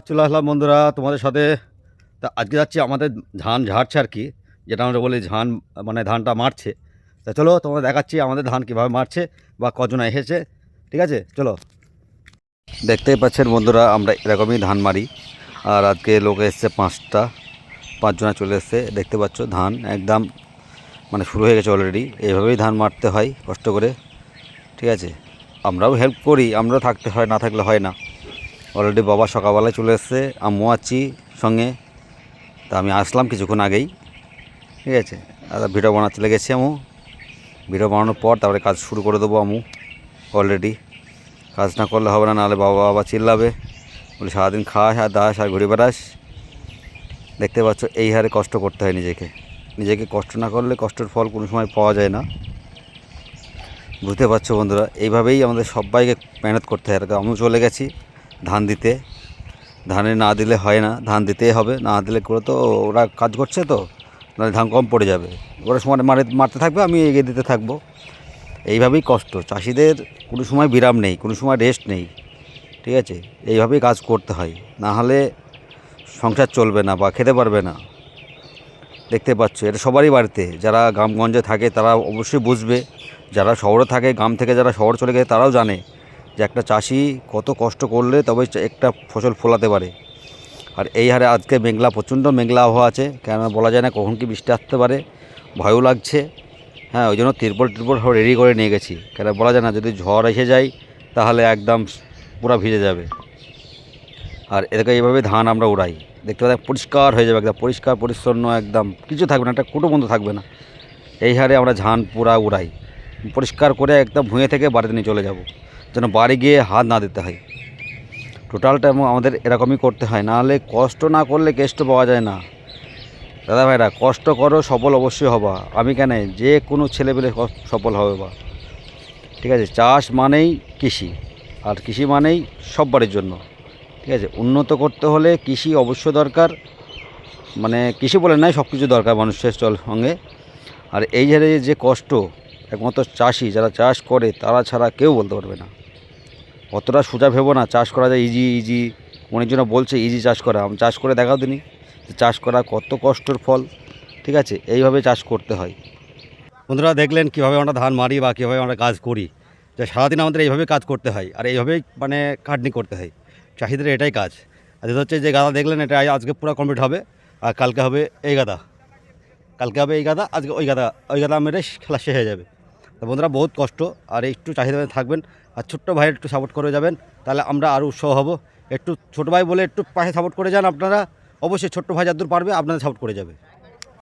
চলে আসলাম বন্ধুরা তোমাদের সাথে। তা আজকে যাচ্ছি আমাদের ধান ঝাড়ছে আর কি, যেটা আমরা বলি ধান, মানে ধানটা মারছে। তা চলো তোমাদের দেখাচ্ছি আমাদের ধান কীভাবে মারছে বা কজন এসেছে। ঠিক আছে, চলো। দেখতেই পাচ্ছেন বন্ধুরা, আমরা এরকমই ধান মারি। আর আজকে লোক এসছে 5জনা চলে এসছে। দেখতে পাচ্ছ ধান একদম মানে শুরু হয়ে গেছে অলরেডি। এইভাবেই ধান মারতে হয় কষ্ট করে। ঠিক আছে, আমরাও হেল্প করি, আমরাও থাকতে হয়, না থাকলে হয় না। অলরেডি বাবা সকালবেলায় চলে এসছে, আম্মু আছি সঙ্গে। তা আমি আসলাম কিছুক্ষণ আগেই। ঠিক আছে, আর ভিডিও বানাতে লেগেছি আমু। ভিডিও বানানোর পর তারপরে কাজ শুরু করে দেবো আমু। অলরেডি কাজ না করলে হবে না, নাহলে বাবা বাবা চিল্লাবে, বলে সারাদিন খাস আর দাস আর ঘুরে বেড়াস। দেখতে পাচ্ছ এই হারে কষ্ট করতে হয় নিজেকে কষ্ট না করলে কষ্টের ফল কোনো সময় পাওয়া যায় না। বুঝতে পারছো বন্ধুরা, এইভাবেই আমাদের সবাইকে মেহনত করতে হয়। আর আমি চলে গেছি ধান দিতে। ধানে না দিলে হয় না, ধান দিতেই হবে, না দিলে করে তো ওরা কাজ করছে তো, নাহলে ধান কম পড়ে যাবে। ওরা সময় মারতে থাকবে, আমি এগিয়ে দিতে থাকবো। এইভাবেই কষ্ট, চাষিদের কোনো সময় বিরাম নেই, কোনো সময় রেস্ট নেই। ঠিক আছে, এইভাবেই কাজ করতে হয়, না হলে সংসার চলবে না বা খেতে পারবে না। দেখতে পাচ্ছ এটা সবারই বাড়িতে, যারা গ্রামগঞ্জে থাকে তারা অবশ্যই বুঝবে, যারা শহরে থাকে, গ্রাম থেকে যারা শহর চলে গেছে তারাও জানে যে একটা চাষি কত কষ্ট করলে তবে একটা ফসল ফলাতে পারে। আর এই হারে আজকে মেঘলা, প্রচণ্ড মেঘলা আবহাওয়া আছে, কেন বলা যায় না কখন কি বৃষ্টি আসতে পারে, ভয়ও লাগছে। হ্যাঁ, ওই জন্য তিরপল সব রেডি করে নিয়ে গেছি, কেন বলা যায় না, যদি ঝড় এসে যায় তাহলে একদম পুরো ভিজে যাবে। আর এদেরকে এইভাবে ধান আমরা উড়াই। দেখতে পাচ্ছি পরিষ্কার হয়ে যাবে, একদম পরিষ্কার পরিচ্ছন্ন, একদম কিছু থাকবে না, একটা কুটো বন্ধ থাকবে না। এই হারে আমরা ধান পুরা উড়াই, পরিষ্কার করে একদম ভুঁয়ে থেকে বাড়িতে নিয়ে চলে যাব, যেন বাড়ি গিয়ে হাত না দিতে হয়। টোটালটা আমাদের এরকমই করতে হয়, নাহলে কষ্ট না করলে কেষ্ট পাওয়া যায় না। দাদা ভাইরা, কষ্ট করো, সফল অবশ্যই হবা। আমি কেন, যে কোনো ছেলেপেলে সফল হবে বা। ঠিক আছে, চাষ মানেই কৃষি, আর কৃষি মানেই সব বাড়ির জন্য। ঠিক আছে, উন্নত করতে হলে কৃষি অবশ্য দরকার, মানে কৃষি বলে নয়, সব কিছু দরকার মানুষের সঙ্গে। আর এই যে কষ্ট, একমাত্র চাষি যারা চাষ করে তারা ছাড়া কেউ বলতে পারবে না। অতটা সোজা ভেবো না চাষ করা যায় ইজি ইজি। অনেকজন বলছে ইজি চাষ করা, আমি চাষ করে দেখাও দিনি যে চাষ করা কত কষ্টের ফল। ঠিক আছে, এইভাবে চাষ করতে হয়। বন্ধুরা দেখলেন কীভাবে আমরা ধান মারি বা কীভাবে আমরা কাজ করি, যে সারাদিন আমাদের এইভাবে কাজ করতে হয় আর এইভাবেই মানে খাটনি করতে হয়। চাষিদের এটাই কাজ। আর যেটা হচ্ছে যে গাদা দেখলেন, এটা আজকে পুরো কমপ্লিট হবে, আর কালকে হবে এই গাদা, কালকে হবে এই গাদা, আজকে ওই গাদা মেরে খেলা শেষ হয়ে যাবে। তো বন্ধুরা বহুত কষ্ট, আর একটু চাহিদা থাকবেন, আর ছোট্ট ভাইয়ের একটু সাপোর্ট করে যাবেন, তাহলে আমরা আরও উৎসাহ হব। একটু ছোটো ভাই বলে একটু পাশে সাপোর্ট করে যান আপনারা, অবশ্যই ছোট্ট ভাই যতদূর পারবে আপনাদের সাপোর্ট করে যাবে।